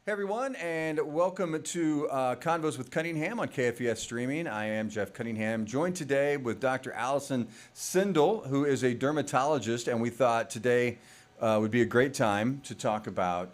Hey everyone, and welcome to Convos with Cunningham on KFES Streaming. I am Jeff Cunningham, joined today with Dr. Allison Sindel, who is a dermatologist, and we thought today would be a great time to talk about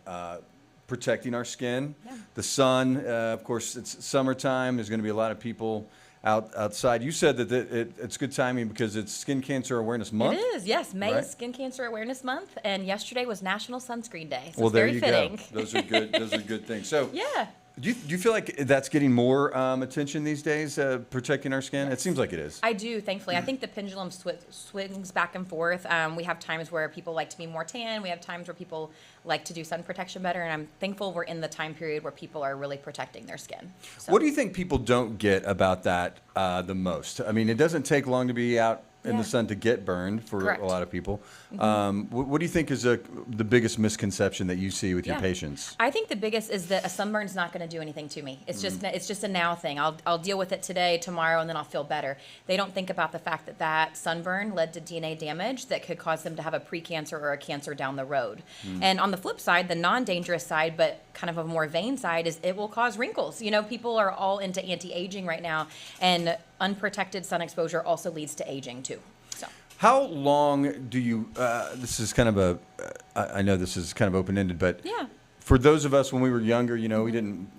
protecting our skin. Yeah. The sun, of course, it's summertime. There's going to be a lot of people outside. You said that it's good timing because it's Skin Cancer Awareness Month. It is, yes. May right? is Skin Cancer Awareness Month, and yesterday was National Sunscreen Day. So Well, it's there very you fitting. go. Those are good. Those are good things. So yeah. Do you feel like that's getting more attention these days, protecting our skin? It seems like it is. I do, thankfully. I think the pendulum swings back and forth. We have times where people like to be more tan. We have times where people like to do sun protection better. And I'm thankful we're in the time period where people are really protecting their skin. So. What do you think people don't get about that the most? I mean, it doesn't take long to be out in the sun to get burned for Correct. a lot of people. Mm-hmm. What do you think is the biggest misconception that you see with your patients? I think the biggest is that a sunburn is not going to do anything to me. It's just a now thing. I'll deal with it today, tomorrow, and then I'll feel better. They don't think about the fact that that sunburn led to DNA damage that could cause them to have a precancer or a cancer down the road. And on the flip side, the non-dangerous side, but kind of a more vain side, is it will cause wrinkles. You know, people are all into anti-aging right now, and unprotected sun exposure also leads to aging too. So. How long do you, this is kind of I know this is kind of open-ended, but for those of us when we were younger, you know, we didn't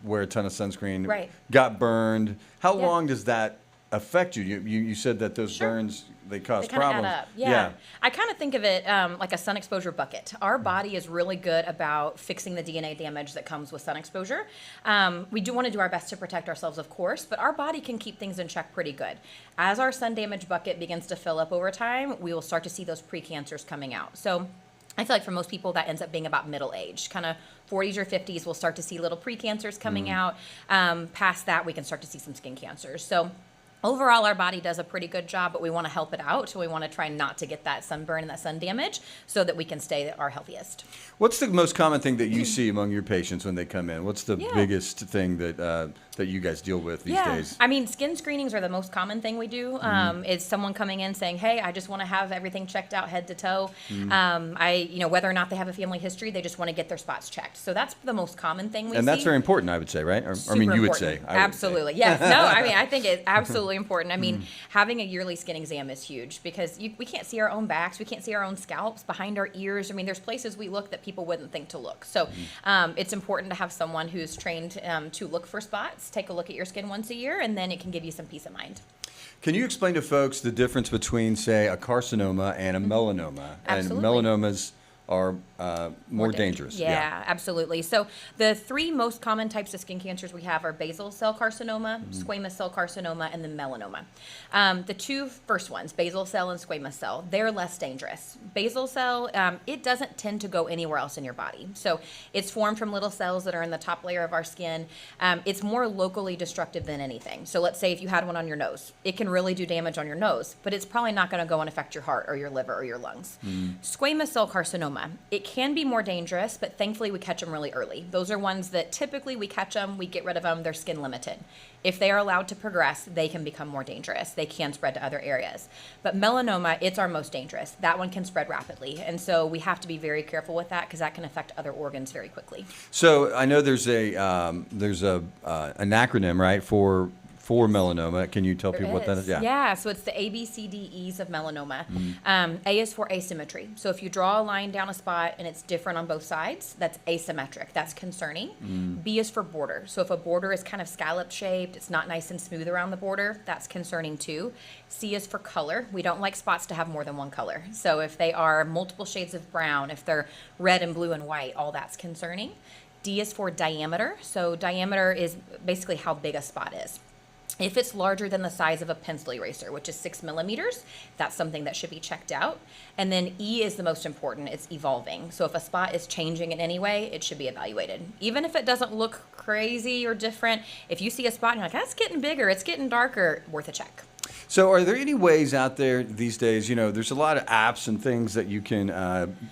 wear a ton of sunscreen, right. got burned. How long does that affect you? You said that those burns, they cause problems. Add up. Yeah. I kind of think of it like a sun exposure bucket. Our body is really good about fixing the DNA damage that comes with sun exposure. We do want to do our best to protect ourselves, of course, but our body can keep things in check pretty good. As our sun damage bucket begins to fill up over time, we will start to see those precancers coming out. So I feel like for most people that ends up being about middle age, kind of 40s or 50s, we'll start to see little precancers coming out. Past that, we can start to see some skin cancers. So overall, our body does a pretty good job, but we want to help it out. So we want to try not to get that sunburn and that sun damage so that we can stay our healthiest. What's the most common thing that you see among your patients when they come in? What's the biggest thing that you guys deal with these days? I mean, skin screenings are the most common thing we do. Is someone coming in saying, hey, I just want to have everything checked out head to toe. Whether or not they have a family history, they just want to get their spots checked. So that's the most common thing we see. And that's very important, I would say, right? You would say. Absolutely. Yes. No, I mean, I think it's absolutely important. I mean, having a yearly skin exam is huge because we can't see our own backs. We can't see our own scalps, behind our ears. I mean, there's places we look that people wouldn't think to look. So it's important to have someone who's trained to look for spots, take a look at your skin once a year, and then it can give you some peace of mind. Can you explain to folks the difference between, say, a carcinoma and a melanoma? Absolutely. And melanomas are more dangerous. Yeah, absolutely. So the three most common types of skin cancers we have are basal cell carcinoma, squamous cell carcinoma, and then melanoma. The two first ones, basal cell and squamous cell, they're less dangerous. Basal cell, it doesn't tend to go anywhere else in your body. So it's formed from little cells that are in the top layer of our skin. It's more locally destructive than anything. So let's say if you had one on your nose, it can really do damage on your nose, but it's probably not going to go and affect your heart or your liver or your lungs. Squamous cell carcinoma, it can be more dangerous, but thankfully we catch them really early. Those are ones that typically we catch them, we get rid of them, they're skin limited. If they are allowed to progress, they can become more dangerous. They can spread to other areas. But melanoma, it's our most dangerous. That one can spread rapidly. And so we have to be very careful with that because that can affect other organs very quickly. So I know there's an acronym, right, for melanoma. Can you tell people what that is? Yeah, so it's the ABCDEs of melanoma. A is for asymmetry. So if you draw a line down a spot and it's different on both sides, that's asymmetric. That's concerning. B is for border. So if a border is kind of scallop shaped, it's not nice and smooth around the border, that's concerning too. C is for color. We don't like spots to have more than one color. So if they are multiple shades of brown, if they're red and blue and white, all that's concerning. D is for diameter. So diameter is basically how big a spot is. If it's larger than the size of a pencil eraser, which is 6 millimeters, that's something that should be checked out. And then E is the most important. It's evolving. So if a spot is changing in any way, it should be evaluated. Even if it doesn't look crazy or different, if you see a spot and you're like, that's getting bigger, it's getting darker, worth a check. So are there any ways out there these days, there's a lot of apps and things that you can,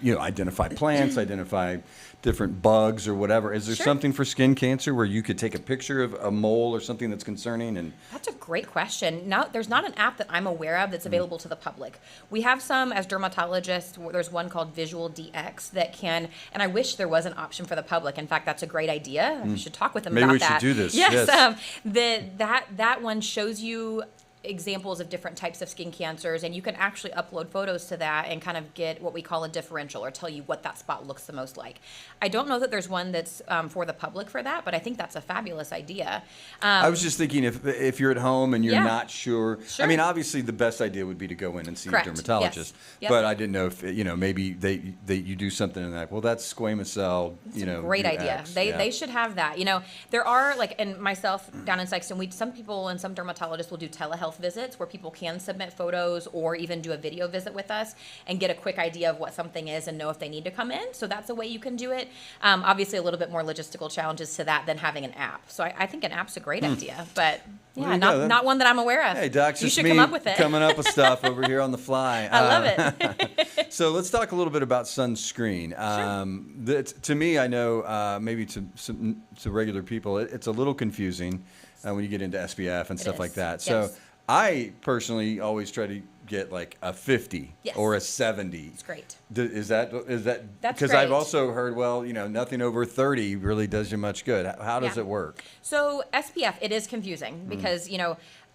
identify plants, identify different bugs or whatever. Is there Sure. something for skin cancer where you could take a picture of a mole or something that's concerning? And That's a great question. Now, there's not an app that I'm aware of that's available to the public. We have some as dermatologists. There's one called Visual DX that can, and I wish there was an option for the public. In fact, that's a great idea. I should talk with them Maybe about we that. should do this. Yes, Yes. that one shows you examples of different types of skin cancers, and you can actually upload photos to that and kind of get what we call a differential, or tell you what that spot looks the most like. I don't know that there's one that's for the public for that, but I think that's a fabulous idea. I was just thinking if you're at home and you're Yeah. not sure. I Sure. mean, obviously the best idea would be to go in and see Correct. a dermatologist. Yes. Yep. But I didn't know if maybe you do something and like, well, that's squamous cell. Great idea. X. They should have that. There are and myself down in Sykeston, some people and some dermatologists will do telehealth visits where people can submit photos or even do a video visit with us and get a quick idea of what something is and know if they need to come in. So that's a way you can do it. Obviously, a little bit more logistical challenges to that than having an app. So I think an app's a great idea, but Well, there you go. not one that I'm aware of. Hey, Doc, you just should me come up with it. coming up with stuff over here on the fly. I love it. So let's talk a little bit about sunscreen. To me, I know maybe to regular people, it's a little confusing when you get into SPF and stuff is. like that. Yes. So I personally always try to get like a 50 Yes. or a 70. It's great. Is that That's because I've great. also heard, well, nothing over 30 really does you much good. How does Yeah. it work? So SPF, it is confusing because,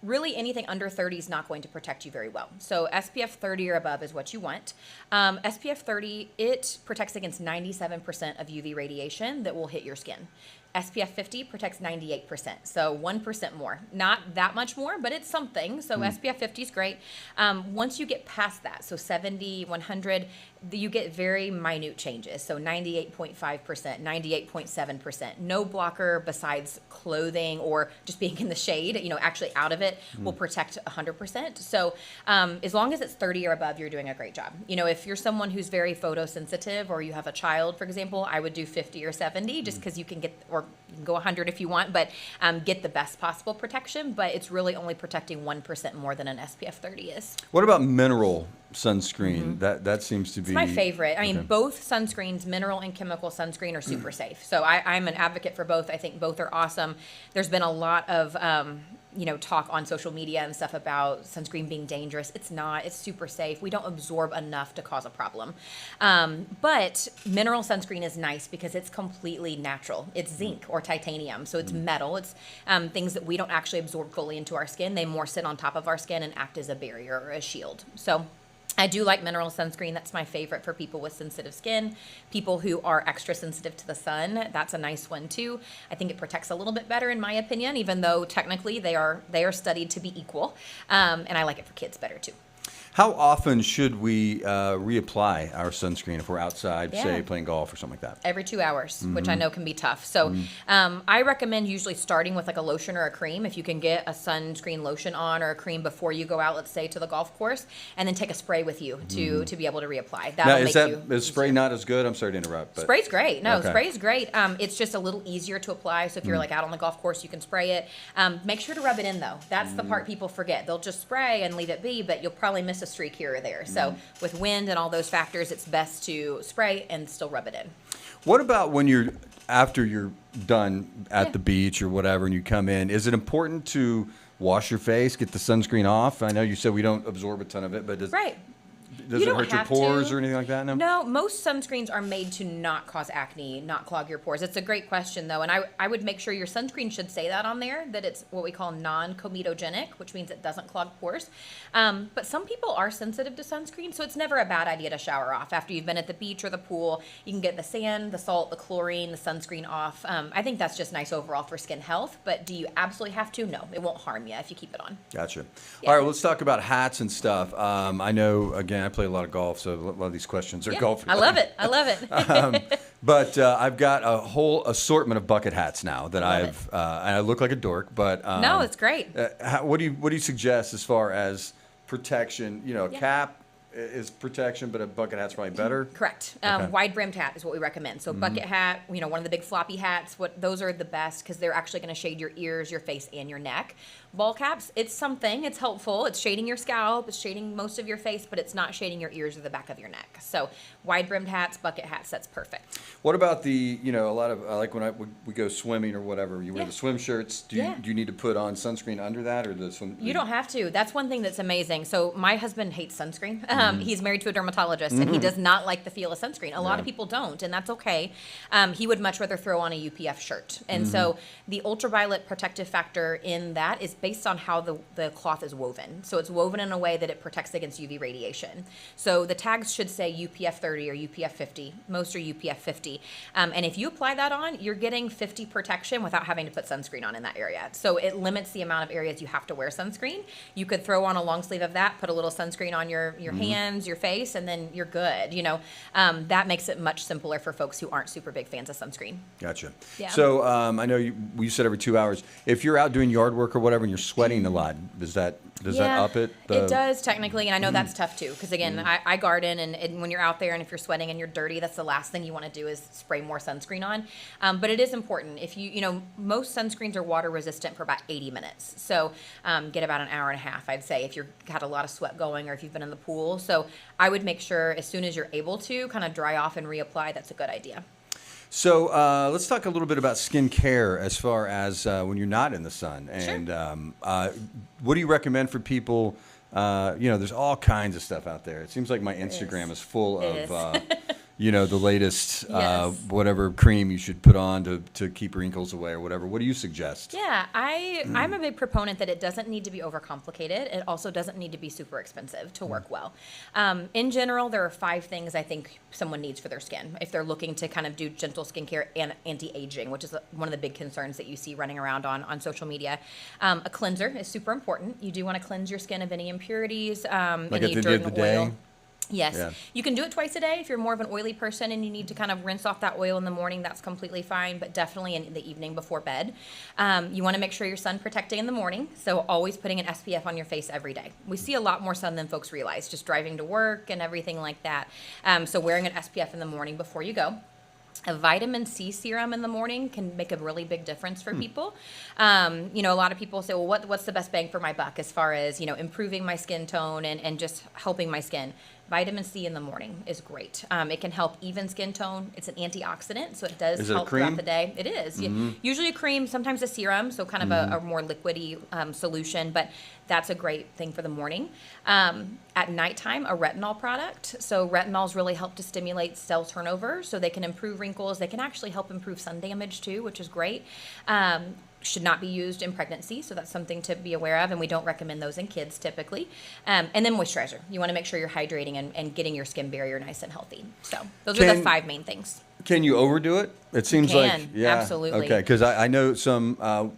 really anything under 30 is not going to protect you very well. So SPF 30 or above is what you want. SPF 30, it protects against 97% of UV radiation that will hit your skin. SPF 50 protects 98%, so 1% more. Not that much more, but it's something. So SPF 50 is great. Once you get past that, so 70, 100, you get very minute changes. So 98.5%, 98.7%. No blocker besides clothing or just being in the shade, actually out of it, will protect 100%. So as long as it's 30 or above, you're doing a great job. If you're someone who's very photosensitive or you have a child, for example, I would do 50 or 70 just because you can get, or you can go 100 if you want, but get the best possible protection. But it's really only protecting 1% more than an SPF 30 is. What about mineral sunscreen? That seems to be It's my favorite. I mean, Okay. both sunscreens, mineral and chemical sunscreen, are super safe. So I'm an advocate for both. I think both are awesome. There's been a lot of talk on social media and stuff about sunscreen being dangerous. It's not. It's super safe. We don't absorb enough to cause a problem. But mineral sunscreen is nice because it's completely natural. It's zinc or titanium, so it's metal. It's things that we don't actually absorb fully into our skin. They more sit on top of our skin and act as a barrier or a shield. So I do like mineral sunscreen. That's my favorite for people with sensitive skin, people who are extra sensitive to the sun. That's a nice one too. I think it protects a little bit better in my opinion, even though technically they are studied to be equal. And I like it for kids better too. How often should we reapply our sunscreen if we're outside, Yeah. say, playing golf or something like that? Every 2 hours, which I know can be tough. So I recommend usually starting with like a lotion or a cream. If you can get a sunscreen lotion on or a cream before you go out, let's say to the golf course, and then take a spray with you to be able to reapply. Now, is spray not as good? I'm sorry to interrupt. But Spray's great. No, Okay. spray's great. It's just a little easier to apply. So if you're like out on the golf course, you can spray it. Make sure to rub it in though. That's the part people forget. They'll just spray and leave it be, but you'll probably miss a streak here or there. So with wind and all those factors, it's best to spray and still rub it in. What about when after you're done at the beach or whatever and you come in, is it important to wash your face, get the sunscreen off? I know you said we don't absorb a ton of it, but does Right. it don't hurt your have pores to. or anything like that? No, most sunscreens are made to not cause acne, not clog your pores. It's a great question, though, and I would make sure your sunscreen should say that on there, that it's what we call non-comedogenic, which means it doesn't clog pores. But some people are sensitive to sunscreen, so it's never a bad idea to shower off. After you've been at the beach or the pool, you can get the sand, the salt, the chlorine, the sunscreen off. I think that's just nice overall for skin health, but do you absolutely have to? No, it won't harm you if you keep it on. Gotcha. Yeah. All right, well, let's talk about hats and stuff. I know, again, I play a lot of golf, so a lot of these questions are Yeah, golf. I love it. I love it. But I've got a whole assortment of bucket hats now that Love and I look like a dork, but No, it's great. what do you suggest as far as protection? Yeah. Cap, is protection, but a bucket hat's probably better. Correct. Okay. Wide brimmed hat is what we recommend. So bucket hat, one of the big floppy hats. Those are the best because they're actually going to shade your ears, your face, and your neck. Ball caps, it's something. It's helpful. It's shading your scalp. It's shading most of your face, but it's not shading your ears or the back of your neck. So wide brimmed hats, bucket hats, that's perfect. What about the, a lot of, like when we go swimming or whatever, you wear the swim shirts. Do you need to put on sunscreen under that or the swim? You don't have to. That's one thing that's amazing. So my husband hates sunscreen. He's married to a dermatologist, and he does not like the feel of sunscreen. A lot of people don't, and that's okay. He would much rather throw on a UPF shirt. And so the ultraviolet protective factor in that is based on how the cloth is woven. So it's woven in a way that it protects against UV radiation. So the tags should say UPF 30 or UPF 50. Most are UPF 50. And if you apply that on, you're getting 50 protection without having to put sunscreen on in that area. So it limits the amount of areas you have to wear sunscreen. You could throw on a long sleeve of that, put a little sunscreen on your hands, your face, and then you're good. That makes it much simpler for folks who aren't super big fans of sunscreen. Gotcha. Yeah. So I know you said every 2 hours. If you're out doing yard work or whatever and you're sweating a lot, does that up it? It does technically, and I know that's tough too. Because again, I garden, and when you're out there and if you're sweating and you're dirty, that's the last thing you want to do is spray more sunscreen on. But it is important. If most sunscreens are water resistant for about 80 minutes. So get about an hour and a half, I'd say, if you've got a lot of sweat going or if you've been in the pool. So I would make sure as soon as you're able to kind of dry off and reapply. That's a good idea. So let's talk a little bit about skin care as far as when you're not in the sun. And what do you recommend for people? There's all kinds of stuff out there. It seems like my Instagram is full of the latest whatever cream you should put on to keep wrinkles away or whatever. What do you suggest? Yeah, I'm a big proponent that it doesn't need to be overcomplicated. It also doesn't need to be super expensive to work well. In general, there are 5 things I think someone needs for their skin if they're looking to kind of do gentle skincare and anti-aging, which is one of the big concerns that you see running around on social media. A cleanser is super important. You do want to cleanse your skin of any impurities, Like any at the dirt end of and the day? oil. Yes. Yeah. You can do it twice a day if you're more of an oily person and you need to kind of rinse off that oil in the morning. That's completely fine, but definitely in the evening before bed. You want to make sure you're sun protecting in the morning, so always putting an SPF on your face every day. We see a lot more sun than folks realize, just driving to work and everything like that. So wearing an SPF in the morning before you go. A vitamin C serum in the morning can make a really big difference for people. A lot of people say, well, what's the best bang for my buck as far as, improving my skin tone and just helping my skin? Vitamin C in the morning is great. It can help even skin tone. It's an antioxidant, so it does help throughout the day. It is. Usually a cream, sometimes a serum, so kind of a more liquidy solution, but that's a great thing for the morning. At nighttime, a retinol product. So retinols really help to stimulate cell turnover, so they can improve wrinkles. They can actually help improve sun damage too, which is great. Should not be used in pregnancy, so that's something to be aware of, and we don't recommend those in kids typically. And then moisturizer. You want to make sure you're hydrating and getting your skin barrier nice and healthy. So those are the 5 main things. Can you overdo it? It seems like absolutely. Okay, because I know some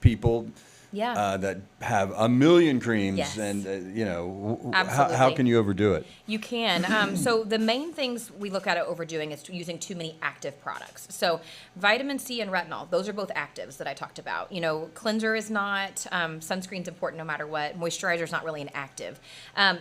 people that have a million creams, and how can you overdo it? You can. So the main things we look at overdoing is using too many active products. So vitamin C and retinol, those are both actives that I talked about. Cleanser is not, sunscreen's important no matter what. Moisturizer is not really an active.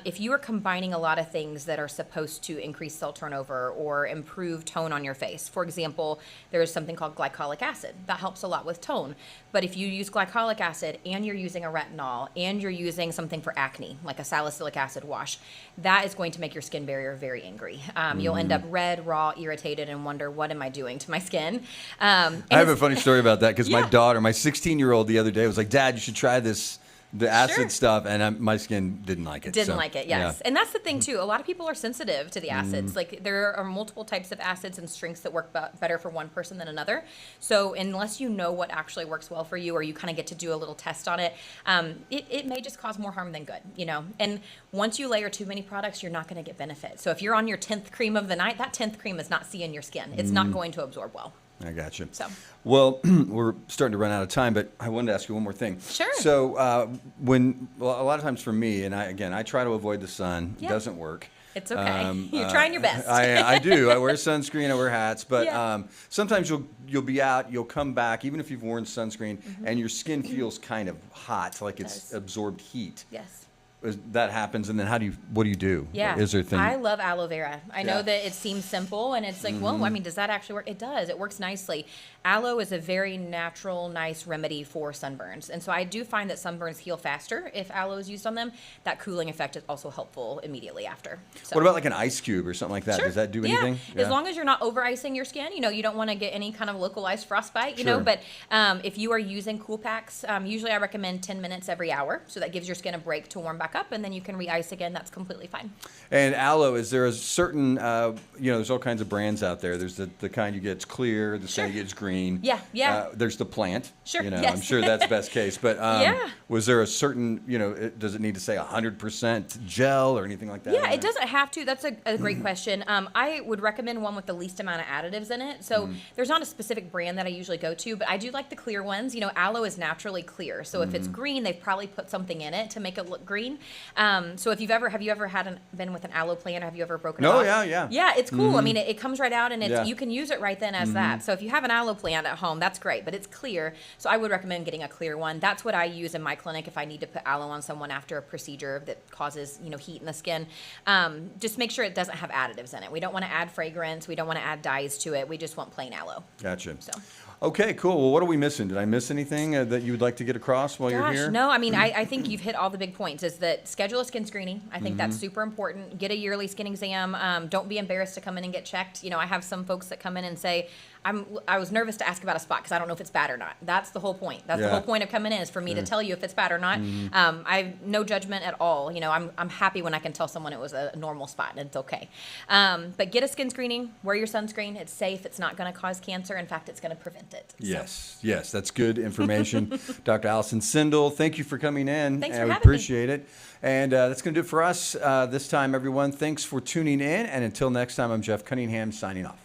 If you are combining a lot of things that are supposed to increase cell turnover or improve tone on your face, for example, there is something called glycolic acid that helps a lot with tone. But if you use glycolic acid and you're using a retinol and you're using something for acne, like a salicylic acid wash, that is going to make your skin barrier very angry. You'll end up red, raw, irritated, and wonder, what am I doing to my skin? I have a funny story about that because my daughter, my 16-year-old the other day was like, Dad, you should try the acid stuff, and my skin didn't like it. Didn't like it, yes. Yeah. And that's the thing, too. A lot of people are sensitive to the acids. Like, there are multiple types of acids and strengths that work better for one person than another. So unless you know what actually works well for you, or you kind of get to do a little test on it, it may just cause more harm than good, And once you layer too many products, you're not going to get benefit. So if you're on your 10th cream of the night, that 10th cream is not seeing your skin. It's not going to absorb well. I got you. So. Well, we're starting to run out of time, but I wanted to ask you one more thing. Sure. So a lot of times for me, and I try to avoid the sun. It doesn't work. It's okay. You're trying your best. I do. I wear sunscreen. I wear hats. But sometimes you'll be out. You'll come back, even if you've worn sunscreen, and your skin feels kind of hot, like it's absorbed heat. Yes. that happens, and then what do you do? Yeah. Is there a thing? I love aloe vera. I know Yeah. that it seems simple, and it's like, well, I mean, does that actually work? It does. It works nicely. Aloe is a very natural, nice remedy for sunburns. And so I do find that sunburns heal faster if aloe is used on them. That cooling effect is also helpful immediately after. So. What about like an ice cube or something like that? Sure. Does that do anything? Yeah. As long as you're not over icing your skin, you don't want to get any kind of localized frostbite, Sure. but if you are using cool packs, usually I recommend 10 minutes every hour. So that gives your skin a break to warm back up, and then you can re-ice again. That's completely fine. And aloe, is there a certain, there's all kinds of brands out there. There's the kind you get, it's clear, the kind you get, it's green. Yeah. There's the plant. Sure, I'm yes. sure that's best case. But Yeah. was there a certain, does it need to say 100% gel or anything like that? Yeah, it doesn't have to. That's a great question. I would recommend one with the least amount of additives in it. So there's not a specific brand that I usually go to, but I do like the clear ones. Aloe is naturally clear. So if it's green, they've probably put something in it to make it look green. So have you ever been with an aloe plant, or have you ever broken it off? Yeah. Yeah, it's cool. I mean, it comes right out, and Yeah. you can use it right then as that. So if you have an aloe plant at home, that's great, but it's clear. So I would recommend getting a clear one. That's what I use in my clinic if I need to put aloe on someone after a procedure that causes, heat in the skin. Just make sure it doesn't have additives in it. We don't want to add fragrance. We don't want to add dyes to it. We just want plain aloe. Gotcha. So. Okay, cool. Well, what are we missing? Did I miss anything that you would like to get across while you're here? No. I mean, I think you've hit all the big points. Is that schedule a skin screening. I think that's super important. Get a yearly skin exam. Don't be embarrassed to come in and get checked. I have some folks that come in and say, I was nervous to ask about a spot because I don't know if it's bad or not. That's the whole point. That's the whole point of coming in, is for me to tell you if it's bad or not. I have no judgment at all. I'm happy when I can tell someone it was a normal spot and it's okay. But get a skin screening. Wear your sunscreen. It's safe. It's not going to cause cancer. In fact, it's going to prevent it. Yes, that's good information. Dr. Allison Sindel, thank you for coming in. Thanks for having me. We appreciate it. And that's going to do it for us this time, everyone. Thanks for tuning in. And until next time, I'm Jeff Cunningham signing off.